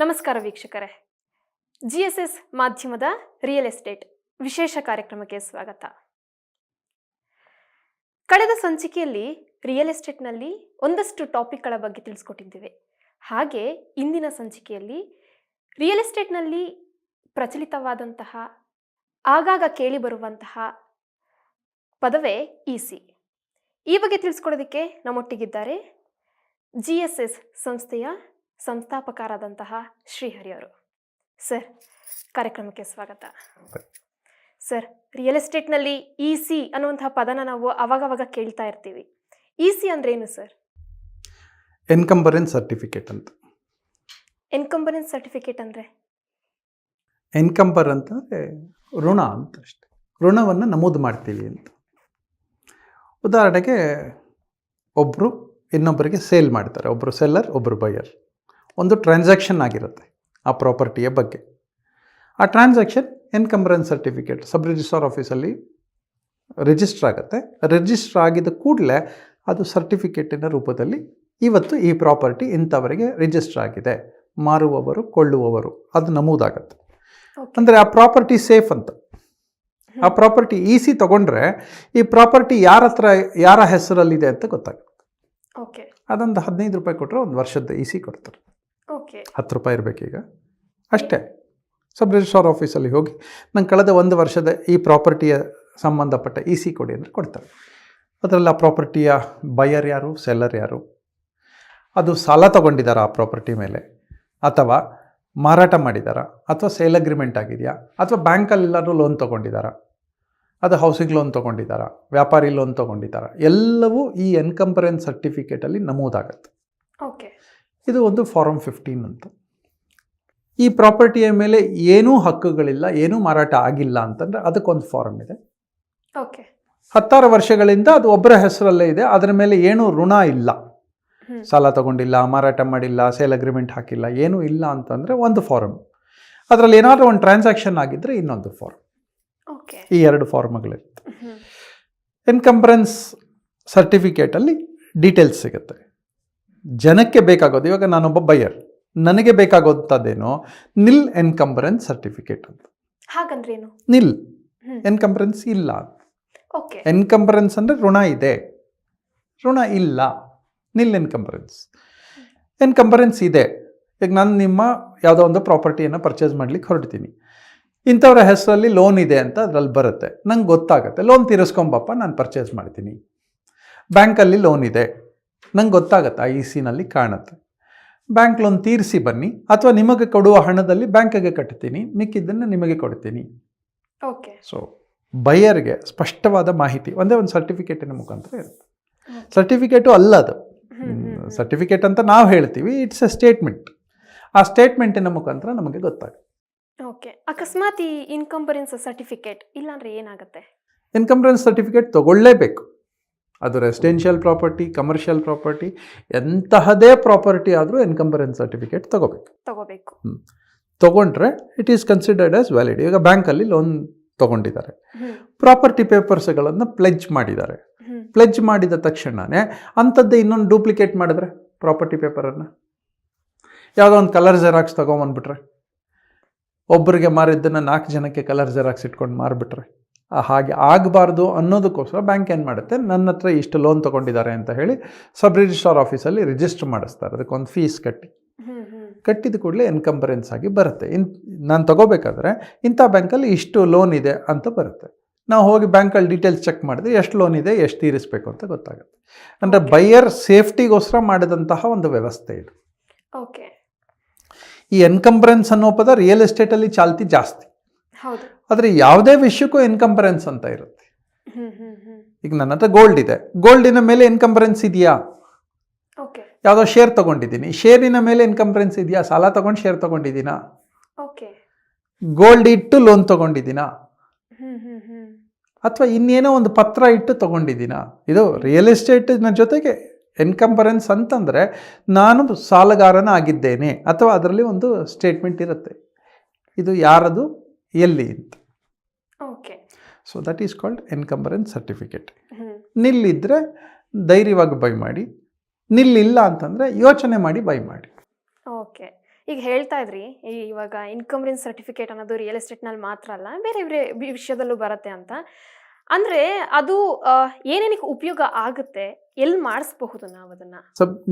ನಮಸ್ಕಾರ ವೀಕ್ಷಕರೇ. GSS ಮಾಧ್ಯಮದ ರಿಯಲ್ ಎಸ್ಟೇಟ್ ವಿಶೇಷ ಕಾರ್ಯಕ್ರಮಕ್ಕೆ ಸ್ವಾಗತ. ಕಳೆದ ಸಂಚಿಕೆಯಲ್ಲಿ ರಿಯಲ್ ಎಸ್ಟೇಟ್ನಲ್ಲಿ ಒಂದಷ್ಟು ಟಾಪಿಕ್ಗಳ ಬಗ್ಗೆ ತಿಳಿಸ್ಕೊಟ್ಟಿದ್ದೇವೆ. ಹಾಗೆ ಇಂದಿನ ಸಂಚಿಕೆಯಲ್ಲಿ ರಿಯಲ್ ಎಸ್ಟೇಟ್ನಲ್ಲಿ ಪ್ರಚಲಿತವಾದಂತಹ ಆಗಾಗ ಕೇಳಿ ಬರುವಂತಹ ಪದವೇ EC. ಈ ಬಗ್ಗೆ ತಿಳಿಸ್ಕೊಡೋದಕ್ಕೆ ನಮ್ಮೊಟ್ಟಿಗಿದ್ದಾರೆ GSS ಸಂಸ್ಥೆಯ ಸಂಸ್ಥಾಪಕರಾದಂತಹ ಶ್ರೀಹರಿ ಅವರು. ಸರ್, ಕಾರ್ಯಕ್ರಮಕ್ಕೆ ಸ್ವಾಗತ. ಸರ್, ರಿಯಲ್ ಎಸ್ಟೇಟ್ನಲ್ಲಿ EC ಅನ್ನುವಂತಹ ಪದನ ನಾವು ಅವಾಗವಾಗ ಕೇಳ್ತಾ ಇರ್ತೀವಿ. EC ಅಂದ್ರೆ ಏನು ಸರ್? ಎನ್ಕಂಬರೆನ್ಸ್ ಸರ್ಟಿಫಿಕೇಟ್ ಅಂತ. ಎನ್ಕಂಬರೆನ್ಸ್ ಸರ್ಟಿಫಿಕೇಟ್ ಅಂದ್ರೆ ಎನ್ಕಂಬರ್ ಅಂತಂದರೆ ಋಣ ಅಂತ ಅಷ್ಟೆ. ಋಣವನ್ನು ನಮೂದು ಮಾಡ್ತೀವಿ ಅಂತ. ಉದಾಹರಣೆಗೆ ಒಬ್ಬರು ಇನ್ನೊಬ್ಬರಿಗೆ ಸೇಲ್ ಮಾಡ್ತಾರೆ. ಒಬ್ಬರು ಸೆಲ್ಲರ್, ಒಬ್ಬರು ಬೈಯರ್. ಒಂದು ಟ್ರಾನ್ಸಾಕ್ಷನ್ ಆಗಿರುತ್ತೆ ಆ ಪ್ರಾಪರ್ಟಿಯ ಬಗ್ಗೆ. ಆ transaction encumbrance certificate sub registrar ಆಫೀಸಲ್ಲಿ ರಿಜಿಸ್ಟರ್ ಆಗುತ್ತೆ. ರಿಜಿಸ್ಟರ್ ಆಗಿದ ಕೂಡಲೇ ಅದು ಸರ್ಟಿಫಿಕೇಟಿನ ರೂಪದಲ್ಲಿ ಇವತ್ತು ಈ ಪ್ರಾಪರ್ಟಿ ಇಂಥವರಿಗೆ ರಿಜಿಸ್ಟರ್ ಆಗಿದೆ, ಮಾರುವವರು ಕೊಳ್ಳುವವರು, ಅದು ನಮೂದಾಗತ್ತೆ. ಅಂದರೆ ಆ ಪ್ರಾಪರ್ಟಿ ಸೇಫ್ ಅಂತ. ಆ ಪ್ರಾಪರ್ಟಿ EC ತಗೊಂಡ್ರೆ ಈ ಪ್ರಾಪರ್ಟಿ ಯಾರ ಹೆಸರಲ್ಲಿದೆ ಅಂತ ಗೊತ್ತಾಗುತ್ತೆ. ಅದೊಂದು 15 ರೂಪಾಯಿ ಕೊಟ್ಟರೆ ಒಂದು ವರ್ಷದ EC ಕೊಡ್ತಾರೆ. 10 ರೂಪಾಯಿ ಇರಬೇಕೀಗ ಅಷ್ಟೇ. ಸಬ್ ರಿಜಿಸ್ಟ್ರಾರ್ ಆಫೀಸಲ್ಲಿ ಹೋಗಿ ನಂಗೆ ಕಳೆದ 1 ವರ್ಷದ ಈ ಪ್ರಾಪರ್ಟಿಯ ಸಂಬಂಧಪಟ್ಟ EC ಕೊಡಿ ಅಂದರೆ ಕೊಡ್ತಾರೆ. ಅದರಲ್ಲಿ ಆ ಪ್ರಾಪರ್ಟಿಯ ಬೈಯರ್ ಯಾರು, ಸೆಲ್ಲರ್ ಯಾರು, ಅದು ಸಾಲ ತಗೊಂಡಿದ್ದಾರಾ ಆ ಪ್ರಾಪರ್ಟಿ ಮೇಲೆ, ಅಥವಾ ಮಾರಾಟ ಮಾಡಿದಾರಾ, ಅಥವಾ ಸೇಲ್ ಅಗ್ರಿಮೆಂಟ್ ಆಗಿದೆಯಾ, ಅಥವಾ ಬ್ಯಾಂಕಲ್ಲೆಲ್ಲರೂ ಲೋನ್ ತೊಗೊಂಡಿದ್ದಾರಾ, ಅದು ಹೌಸಿಂಗ್ ಲೋನ್ ತೊಗೊಂಡಿದ್ದಾರಾ, ವ್ಯಾಪಾರಿ ಲೋನ್ ತೊಗೊಂಡಿದ್ದಾರಾ, ಎಲ್ಲವೂ ಈ ಎನ್ಕಂಬರೆನ್ಸ್ ಸರ್ಟಿಫಿಕೇಟಲ್ಲಿ ನಮೂದಾಗತ್ತೆ. ಇದು ಒಂದು ಫಾರಮ್ 15 ಅಂತ. ಈ ಪ್ರಾಪರ್ಟಿಯ ಮೇಲೆ ಏನೂ ಹಕ್ಕುಗಳಿಲ್ಲ, ಏನೂ ಮಾರಾಟ ಆಗಿಲ್ಲ ಅಂತಂದರೆ ಅದಕ್ಕೊಂದು ಫಾರಮ್ ಇದೆ. 16 ವರ್ಷಗಳಿಂದ ಅದು ಒಬ್ಬರ ಹೆಸರಲ್ಲೇ ಇದೆ, ಅದರ ಮೇಲೆ ಏನೂ ಋಣ ಇಲ್ಲ, ಸಾಲ ತಗೊಂಡಿಲ್ಲ, ಮಾರಾಟ ಮಾಡಿಲ್ಲ, ಸೇಲ್ ಅಗ್ರಿಮೆಂಟ್ ಹಾಕಿಲ್ಲ, ಏನೂ ಇಲ್ಲ ಅಂತಂದರೆ ಒಂದು ಫಾರಮ್. ಅದರಲ್ಲಿ ಏನಾದರೂ ಒಂದು ಟ್ರಾನ್ಸಾಕ್ಷನ್ ಆಗಿದ್ದರೆ ಇನ್ನೊಂದು ಫಾರಮ್. ಈ 2 ಫಾರ್ಮ್ಗಳಿರುತ್ತೆ. ಎನ್ಕಂಬರೆನ್ಸ್ ಸರ್ಟಿಫಿಕೇಟಲ್ಲಿ ಡೀಟೇಲ್ಸ್ ಸಿಗುತ್ತೆ. ಜನಕ್ಕೆ ಬೇಕಾಗೋದು, ಇವಾಗ ನಾನೊಬ್ಬ ಬೈಯರ್, ನನಗೆ ಬೇಕಾಗೋಂಥದ್ದೇನೋ ನಿಲ್ ಎನ್ಕಂಬರೆನ್ಸ್ ಸರ್ಟಿಫಿಕೇಟ್ ಅಂತ. ಹಾಗಂದ್ರೇನು? ನಿಲ್ ಎನ್ಕಂಬರೆನ್ಸ್ ಇಲ್ಲ. ಎನ್ಕಂಬರೆನ್ಸ್ ಅಂದರೆ ಋಣ ಇದೆ, ಋಣ ಇಲ್ಲ. ನಿಲ್ ಎನ್ಕಂಬರೆನ್ಸ್. ಎನ್ಕಂಬರೆನ್ಸ್ ಇದೆ. ಈಗ ನಾನು ನಿಮ್ಮ ಯಾವುದೋ ಒಂದು ಪ್ರಾಪರ್ಟಿಯನ್ನು ಪರ್ಚೇಸ್ ಮಾಡ್ಲಿಕ್ಕೆ ಹೊರಡ್ತೀನಿ. ಇಂಥವ್ರ ಹೆಸರಲ್ಲಿ ಲೋನ್ ಇದೆ ಅಂತ ಅದರಲ್ಲಿ ಬರುತ್ತೆ. ನಂಗೆ ಗೊತ್ತಾಗುತ್ತೆ, ಲೋನ್ ತೀರಿಸ್ಕೊಂಬಪ್ಪ, ನಾನು ಪರ್ಚೇಸ್ ಮಾಡ್ತೀನಿ. ಬ್ಯಾಂಕಲ್ಲಿ ಲೋನ್ ಇದೆ, ನಂಗೆ ಗೊತ್ತಾಗುತ್ತೆ, ಆ ECನಲ್ಲಿ ಕಾಣುತ್ತೆ. ಬ್ಯಾಂಕ್ ಲೋನ್ ತೀರಿಸಿ ಬನ್ನಿ, ಅಥವಾ ನಿಮಗೆ ಕೊಡುವ ಹಣದಲ್ಲಿ ಬ್ಯಾಂಕಿಗೆ ಕಟ್ತೀನಿ, ಮಿಕ್ಕಿದ್ದನ್ನು ನಿಮಗೆ ಕೊಡ್ತೀನಿ. ಸೊ ಬೈಯರ್ಗೆ ಸ್ಪಷ್ಟವಾದ ಮಾಹಿತಿ ಒಂದೇ ಒಂದು ಸರ್ಟಿಫಿಕೇಟಿನ ಮುಖಾಂತರ ಇರುತ್ತೆ. ಸರ್ಟಿಫಿಕೇಟು ಅಲ್ಲ ಅದು, ಸರ್ಟಿಫಿಕೇಟ್ ಅಂತ ನಾವು ಹೇಳ್ತೀವಿ, ಇಟ್ಸ್ ಎ ಸ್ಟೇಟ್ಮೆಂಟ್. ಆ ಸ್ಟೇಟ್ಮೆಂಟಿನ ಮುಖಾಂತರ ನಮಗೆ ಗೊತ್ತಾಗುತ್ತೆ. ಅಕಸ್ಮಾತ್ ಈ ಇನ್ಕಂಬರೆನ್ಸ್ ಸರ್ಟಿಫಿಕೇಟ್ ಇಲ್ಲ ಅಂದರೆ ಏನಾಗುತ್ತೆ? ಇನ್ಕಂಬರೆನ್ಸ್ ಸರ್ಟಿಫಿಕೇಟ್ ತಗೊಳ್ಳೇಬೇಕು. ಅದು ರೆಸಿಡೆನ್ಷಿಯಲ್ ಪ್ರಾಪರ್ಟಿ, ಕಮರ್ಷಿಯಲ್ ಪ್ರಾಪರ್ಟಿ, ಎಂತಹದೇ ಪ್ರಾಪರ್ಟಿ ಆದರೂ ಎನ್ಕಂಬರೆನ್ಸ್ ಸರ್ಟಿಫಿಕೇಟ್ ತಗೋಬೇಕು. ತಗೊಂಡ್ರೆ it is considered as valid. ಈಗ ಬ್ಯಾಂಕಲ್ಲಿ ಲೋನ್ ತಗೊಂಡಿದ್ದಾರೆ, ಪ್ರಾಪರ್ಟಿ ಪೇಪರ್ಸ್ಗಳನ್ನು ಪ್ಲೆಜ್ ಮಾಡಿದ್ದಾರೆ. ಪ್ಲೆಜ್ ಮಾಡಿದ ತಕ್ಷಣವೇ ಅಂಥದ್ದೇ ಇನ್ನೊಂದು ಡೂಪ್ಲಿಕೇಟ್ ಮಾಡಿದ್ರೆ ಪ್ರಾಪರ್ಟಿ ಪೇಪರನ್ನು ಯಾವುದೋ ಒಂದು ಕಲರ್ ಜೆರಾಕ್ಸ್ ತೊಗೊಂಬಂದ್ಬಿಟ್ರೆ, ಒಬ್ಬರಿಗೆ ಮಾರಿದ್ದನ್ನು 4 ಜನಕ್ಕೆ ಕಲರ್ ಜೆರಾಕ್ಸ್ ಇಟ್ಕೊಂಡು ಮಾರಿಬಿಟ್ರೆ, ಹಾಗೆ ಆಗಬಾರ್ದು ಅನ್ನೋದಕ್ಕೋಸ್ಕರ ಬ್ಯಾಂಕ್ ಏನು ಮಾಡುತ್ತೆ, ನನ್ನ ಹತ್ರ ಇಷ್ಟು ಲೋನ್ ತೊಗೊಂಡಿದ್ದಾರೆ ಅಂತ ಹೇಳಿ ಸಬ್ ರಿಜಿಸ್ಟ್ರಾರ್ ಆಫೀಸಲ್ಲಿ ರಿಜಿಸ್ಟರ್ ಮಾಡಿಸ್ತಾರೆ. ಅದಕ್ಕೊಂದು ಫೀಸ್ ಕಟ್ಟಿದ ಕೂಡಲೇ ಎನ್ಕಂಬರೆನ್ಸ್ ಆಗಿ ಬರುತ್ತೆ. ನಾನು ತೊಗೋಬೇಕಾದ್ರೆ ಇಂಥ ಬ್ಯಾಂಕಲ್ಲಿ ಇಷ್ಟು ಲೋನ್ ಇದೆ ಅಂತ ಬರುತ್ತೆ. ನಾವು ಹೋಗಿ ಬ್ಯಾಂಕಲ್ಲಿ ಡೀಟೇಲ್ಸ್ ಚೆಕ್ ಮಾಡಿದ್ರೆ ಎಷ್ಟು ಲೋನ್ ಇದೆ, ಎಷ್ಟು ತೀರಿಸಬೇಕು ಅಂತ ಗೊತ್ತಾಗುತ್ತೆ. ಅಂದರೆ ಬೈಯರ್ ಸೇಫ್ಟಿಗೋಸ್ಕರ ಮಾಡಿದಂತಹ ಒಂದು ವ್ಯವಸ್ಥೆ ಇದು. ಈ ಎನ್ಕಂಬರೆನ್ಸ್ ಅನ್ನೋ ಪದ ರಿಯಲ್ ಎಸ್ಟೇಟಲ್ಲಿ ಚಾಲ್ತಿ ಜಾಸ್ತಿ. ಆದರೆ ಯಾವುದೇ ವಿಷಯಕ್ಕೂ ಎನ್ಕಂಬರೆನ್ಸ್ ಅಂತ ಇರುತ್ತೆ. ಈಗ ನನ್ನ ಹತ್ರ ಗೋಲ್ಡ್ ಇದೆ, ಗೋಲ್ಡಿನ ಮೇಲೆ ಎನ್ಕಂಬರೆನ್ಸ್ ಇದೆಯಾ? ಯಾವುದೋ ಶೇರ್ ತಗೊಂಡಿದ್ದೀನಿ, ಶೇರಿನ ಮೇಲೆ ಎನ್ಕಂಬರೆನ್ಸ್ ಇದೆಯಾ? ಸಾಲ ತಗೊಂಡು ಶೇರ್ ತಗೊಂಡಿದ್ದೀನಾ? ಗೋಲ್ಡ್ ಇಟ್ಟು ಲೋನ್ ತಗೊಂಡಿದ್ದೀನಾ? ಅಥವಾ ಇನ್ನೇನೋ ಒಂದು ಪತ್ರ ಇಟ್ಟು ತಗೊಂಡಿದ್ದೀನಾ? ಇದು ರಿಯಲ್ ಎಸ್ಟೇಟಿನ ಜೊತೆಗೆ ಎನ್ಕಂಬರೆನ್ಸ್ ಅಂತಂದರೆ ನಾನು ಸಾಲಗಾರನ ಆಗಿದ್ದೇನೆ, ಅಥವಾ ಅದರಲ್ಲಿ ಒಂದು ಸ್ಟೇಟ್ಮೆಂಟ್ ಇರುತ್ತೆ, ಇದು ಯಾರದು, ಎಲ್ಲಿ ಅಂತ. So that is called encumbrance certificate. ನಿಲ್ಲಿದ್ದರೆ ಧೈರ್ಯವಾಗಿ ಬೈ ಮಾಡಿ, ನಿಲ್ಲಿಲ್ಲ ಅಂತಂದರೆ ಯೋಚನೆ ಮಾಡಿ ಬೈ ಮಾಡಿ. ಈಗ ಹೇಳ್ತಾ ಇದ್ರಿ ಇವಾಗ ಇನ್ಕಮ್ ಸರ್ಟಿಫಿಕೇಟ್ ಅನ್ನೋದು ರಿಯಲ್ ಎಸ್ಟೇಟ್ನಲ್ಲಿ ಮಾತ್ರ ಅಲ್ಲ, ಬೇರೆ ಬೇರೆ ವಿಷಯದಲ್ಲೂ ಬರುತ್ತೆ ಅಂತ. ಅಂದರೆ ಅದು ಏನೇನಕ್ಕೆ ಉಪಯೋಗ ಆಗುತ್ತೆ, ಎಲ್ಲಿ ಮಾಡಿಸ್ಬಹುದು ನಾವು ಅದನ್ನು?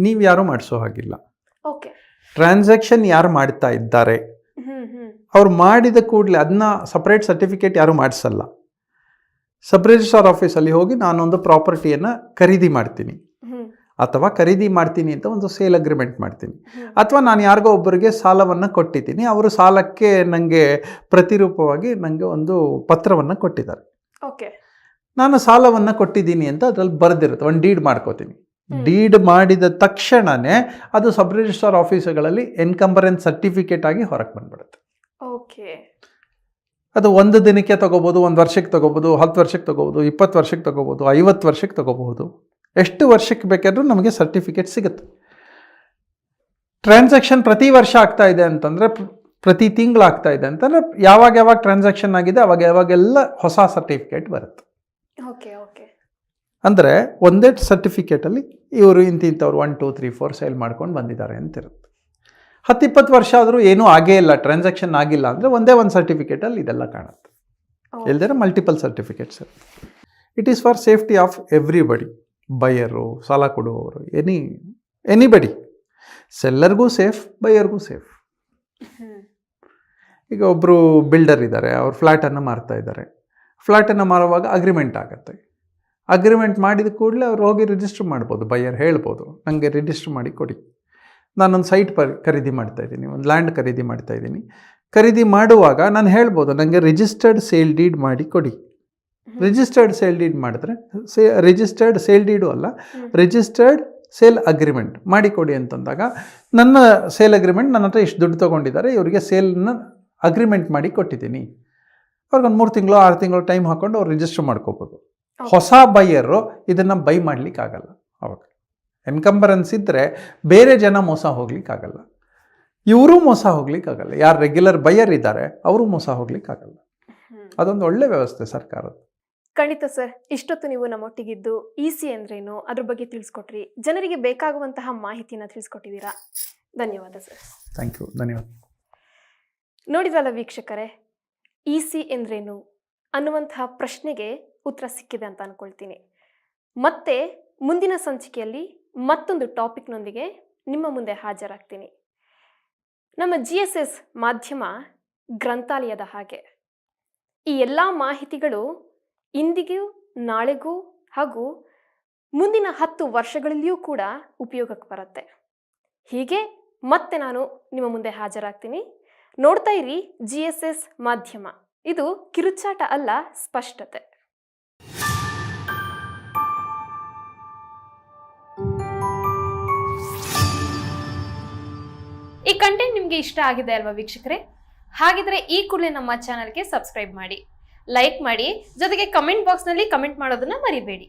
ನೀವು ಯಾರೂ ಮಾಡಿಸೋ ಹಾಗಿಲ್ಲ. ಓಕೆ. ಟ್ರಾನ್ಸಾಕ್ಷನ್ ಯಾರು ಮಾಡ್ತಾ ಇದ್ದಾರೆ ಅವ್ರು ಮಾಡಿದ ಕೂಡಲೇ ಅದನ್ನ ಸಪ್ರೇಟ್ ಸರ್ಟಿಫಿಕೇಟ್ ಯಾರು ಮಾಡಿಸಲ್ಲ. ಸಬ್ ರಿಜಿಸ್ಟ್ರಾರ್ ಆಫೀಸಲ್ಲಿ ಹೋಗಿ ನಾನೊಂದು ಪ್ರಾಪರ್ಟಿಯನ್ನು ಖರೀದಿ ಮಾಡ್ತೀನಿ, ಅಥವಾ ಖರೀದಿ ಮಾಡ್ತೀನಿ ಅಂತ ಒಂದು ಸೇಲ್ ಅಗ್ರಿಮೆಂಟ್ ಮಾಡ್ತೀನಿ, ಅಥವಾ ನಾನು ಯಾರಿಗೋ ಒಬ್ಬರಿಗೆ ಸಾಲವನ್ನು ಕೊಟ್ಟಿದ್ದೀನಿ, ಅವರು ಸಾಲಕ್ಕೆ ನನಗೆ ಪ್ರತಿರೂಪವಾಗಿ ನನಗೆ ಒಂದು ಪತ್ರವನ್ನು ಕೊಟ್ಟಿದ್ದಾರೆ. ಓಕೆ. ನಾನು ಸಾಲವನ್ನು ಕೊಟ್ಟಿದ್ದೀನಿ ಅಂತ ಅದರಲ್ಲಿ ಬರೆದಿರುತ್ತೆ, ಒಂದು ಡೀಡ್ ಮಾಡ್ಕೋತೀನಿ. ಡೀಡ್ ಮಾಡಿದ ತಕ್ಷಣವೇ ಅದು ಸಬ್ ರಿಜಿಸ್ಟ್ರಾರ್ ಆಫೀಸುಗಳಲ್ಲಿ ಎನ್ಕಂಬರೆನ್ಸ್ ಸರ್ಟಿಫಿಕೇಟ್ ಆಗಿ ಹೊರಗೆ ಬಂದ್ಬಿಡುತ್ತೆ. ಓಕೆ. ಅದು 1 ದಿನಕ್ಕೆ ತಗೋಬೋದು, 1 ವರ್ಷಕ್ಕೆ ತಗೋಬೋದು, 10 ವರ್ಷಕ್ಕೆ ತಗೋಬೋದು, 20 ವರ್ಷಕ್ಕೆ ತಗೋಬೋದು, 50 ವರ್ಷಕ್ಕೆ ತಗೋಬಹುದು. ಎಷ್ಟು ವರ್ಷಕ್ಕೆ ಬೇಕಾದರೂ ನಮಗೆ ಸರ್ಟಿಫಿಕೇಟ್ ಸಿಗುತ್ತೆ. ಟ್ರಾನ್ಸಾಕ್ಷನ್ ಪ್ರತಿ ವರ್ಷ ಆಗ್ತಾ ಇದೆ ಅಂತಂದರೆ, ಪ್ರತಿ ತಿಂಗಳು ಆಗ್ತಾ ಇದೆ ಅಂತಂದರೆ, ಯಾವಾಗ ಟ್ರಾನ್ಸಾಕ್ಷನ್ ಆಗಿದೆ ಯಾವಾಗೆಲ್ಲ ಹೊಸ ಸರ್ಟಿಫಿಕೇಟ್ ಬರುತ್ತೆ. Okay okay. ಅಂದರೆ ಒಂದೇ ಸರ್ಟಿಫಿಕೇಟಲ್ಲಿ ಇವರು ಇಂಥವ್ರು 1 2 3 4 ಸೇಲ್ ಮಾಡ್ಕೊಂಡು ಬಂದಿದ್ದಾರೆ ಅಂತಿರುತ್ತೆ. 10-20 ವರ್ಷ ಆದರೂ ಏನೂ ಆಗೇ ಇಲ್ಲ, ಟ್ರಾನ್ಸಾಕ್ಷನ್ ಆಗಿಲ್ಲ ಅಂದರೆ ಒಂದೇ ಒಂದು ಸರ್ಟಿಫಿಕೇಟಲ್ಲಿ ಇದೆಲ್ಲ ಕಾಣುತ್ತೆ. ಇಲ್ದಿರ multiple certificates. It is for safety of everybody, buyer, ಸಾಲ ಕೊಡುವವರು, ಎನಿಬಡಿ. ಸೆಲ್ಲರ್ಗೂ ಸೇಫ್, ಬೈಯರ್ಗೂ ಸೇಫ್. ಈಗ ಒಬ್ಬರು ಬಿಲ್ಡರ್ ಇದ್ದಾರೆ, ಅವ್ರು ಫ್ಲ್ಯಾಟನ್ನು ಮಾರ್ತಾ ಇದ್ದಾರೆ. ಫ್ಲ್ಯಾಟನ್ನು ಮಾರುವಾಗ ಅಗ್ರಿಮೆಂಟ್ ಆಗುತ್ತೆ. ಅಗ್ರಿಮೆಂಟ್ ಮಾಡಿದ ಕೂಡಲೇ ಅವ್ರು ಹೋಗಿ ರಿಜಿಸ್ಟರ್ ಮಾಡ್ಬೋದು. ಬೈಯರ್ ಹೇಳ್ಬೋದು, ನನಗೆ ರಿಜಿಸ್ಟರ್ ಮಾಡಿ ಕೊಡಿ, ನಾನೊಂದು ಸೈಟ್ ಖರೀದಿ ಮಾಡ್ತಾಯಿದ್ದೀನಿ, ಒಂದು ಲ್ಯಾಂಡ್ ಖರೀದಿ ಮಾಡ್ತಾಯಿದ್ದೀನಿ. ಖರೀದಿ ಮಾಡುವಾಗ ನಾನು ಹೇಳ್ಬೋದು, ನನಗೆ ರಿಜಿಸ್ಟರ್ಡ್ ಸೇಲ್ ಡೀಡ್ ಮಾಡಿ ಕೊಡಿ. ರಿಜಿಸ್ಟರ್ಡ್ ಸೇಲ್ ಡೀಡ್ ಮಾಡಿದ್ರೆ ರಿಜಿಸ್ಟರ್ಡ್ ಸೇಲ್ ಡೀಡು ಅಲ್ಲ, ರಿಜಿಸ್ಟರ್ಡ್ ಸೇಲ್ ಅಗ್ರಿಮೆಂಟ್ ಮಾಡಿಕೊಡಿ ಅಂತಂದಾಗ, ನನ್ನ ಸೇಲ್ ಅಗ್ರಿಮೆಂಟ್ ನನ್ನ ಹತ್ರ ಇಷ್ಟು ದುಡ್ಡು ತೊಗೊಂಡಿದ್ದಾರೆ, ಇವರಿಗೆ ಸೇಲ್ನ ಅಗ್ರಿಮೆಂಟ್ ಮಾಡಿ ಕೊಟ್ಟಿದ್ದೀನಿ, ಅವ್ರಿಗೊಂದು 3 ತಿಂಗಳು 6 ತಿಂಗಳು ಟೈಮ್ ಹಾಕ್ಕೊಂಡು ಅವ್ರು ರಿಜಿಸ್ಟರ್ ಮಾಡ್ಕೋಬೋದು. ಹೊಸ ಬೈಯರು ಇದನ್ನು ಬೈ ಮಾಡಲಿಕ್ಕಾಗಲ್ಲ. ಅವಾಗ ಎನ್ಕಂಬರೆನ್ಸ್ ಇದ್ದರೆ ಬೇರೆ ಜನ ಮೋಸ ಹೋಗ್ಲಿಕ್ಕಾಗಲ್ಲ, ಇವರು ಮೋಸ ಹೋಗ್ಲಿಕ್ಕಾಗಲ್ಲ. ಯಾರು ರೆಗ್ಯುಲರ್ ಬೈಯರ್ ಇದ್ದಾರೆ ಅವರು ಮೋಸ ಹೋಗ್ಲಿಕ್ಕಾಗಲ್ಲ. ಅದೊಂದು ಒಳ್ಳೆ ವ್ಯವಸ್ಥೆ ಸರ್ಕಾರದ. ಖಂಡಿತ ಸರ್. ಇಷ್ಟೊತ್ತು ನೀವು ನಮ್ಮೊಟ್ಟಿಗಿದ್ದು EC ಅಂದ್ರೇನು ಅದ್ರ ಬಗ್ಗೆ ತಿಳಿಸ್ಕೊಟ್ರಿ, ಜನರಿಗೆ ಬೇಕಾಗುವಂತಹ ಮಾಹಿತಿನ ತಿಳಿಸ್ಕೊಟ್ಟಿದ್ದೀರಾ. ಧನ್ಯವಾದ ಸರ್. Thank you. ಧನ್ಯವಾದ. ನೋಡಿದ್ರಲ್ಲ ವೀಕ್ಷಕರೇ, EC ಎಂದ್ರೇನು ಅನ್ನುವಂತಹ ಪ್ರಶ್ನೆಗೆ ಉತ್ತರ ಸಿಕ್ಕಿದೆ ಅಂತ ಅಂದ್ಕೊಳ್ತೀನಿ. ಮತ್ತೆ ಮುಂದಿನ ಸಂಚಿಕೆಯಲ್ಲಿ ಮತ್ತೊಂದು ಟಾಪಿಕ್ನೊಂದಿಗೆ ನಿಮ್ಮ ಮುಂದೆ ಹಾಜರಾಗ್ತೀನಿ. ನಮ್ಮ GSS ಮಾಧ್ಯಮ ಗ್ರಂಥಾಲಯದ ಹಾಗೆ ಈ ಎಲ್ಲ ಮಾಹಿತಿಗಳು ಇಂದಿಗೂ ನಾಳೆಗೂ ಹಾಗೂ ಮುಂದಿನ 10 ವರ್ಷಗಳಲ್ಲಿಯೂ ಕೂಡ ಉಪಯೋಗಕ್ಕೆ ಬರುತ್ತೆ. ಹೀಗೆ ಮತ್ತೆ ನಾನು ನಿಮ್ಮ ಮುಂದೆ ಹಾಜರಾಗ್ತೀನಿ. ನೋಡ್ತಾ ಇರಿ GSS ಮಾಧ್ಯಮ. ಇದು ಕಿರುಚಾಟ ಅಲ್ಲ, ಸ್ಪಷ್ಟತೆ. ಈ ಕಂಟೆಂಟ್ ನಿಮಗೆ ಇಷ್ಟ ಆಗಿದೆ ಅಲ್ವಾ ವೀಕ್ಷಕರೇ? ಹಾಗಿದ್ರೆ ಈ ಕೂಡಲೇ ನಮ್ಮ ಚಾನಲ್ಗೆ ಸಬ್ಸ್ಕ್ರೈಬ್ ಮಾಡಿ, ಲೈಕ್ ಮಾಡಿ, ಜೊತೆಗೆ ಕಮೆಂಟ್ ಬಾಕ್ಸ್ನಲ್ಲಿ ಕಮೆಂಟ್ ಮಾಡೋದನ್ನ ಮರಿಬೇಡಿ.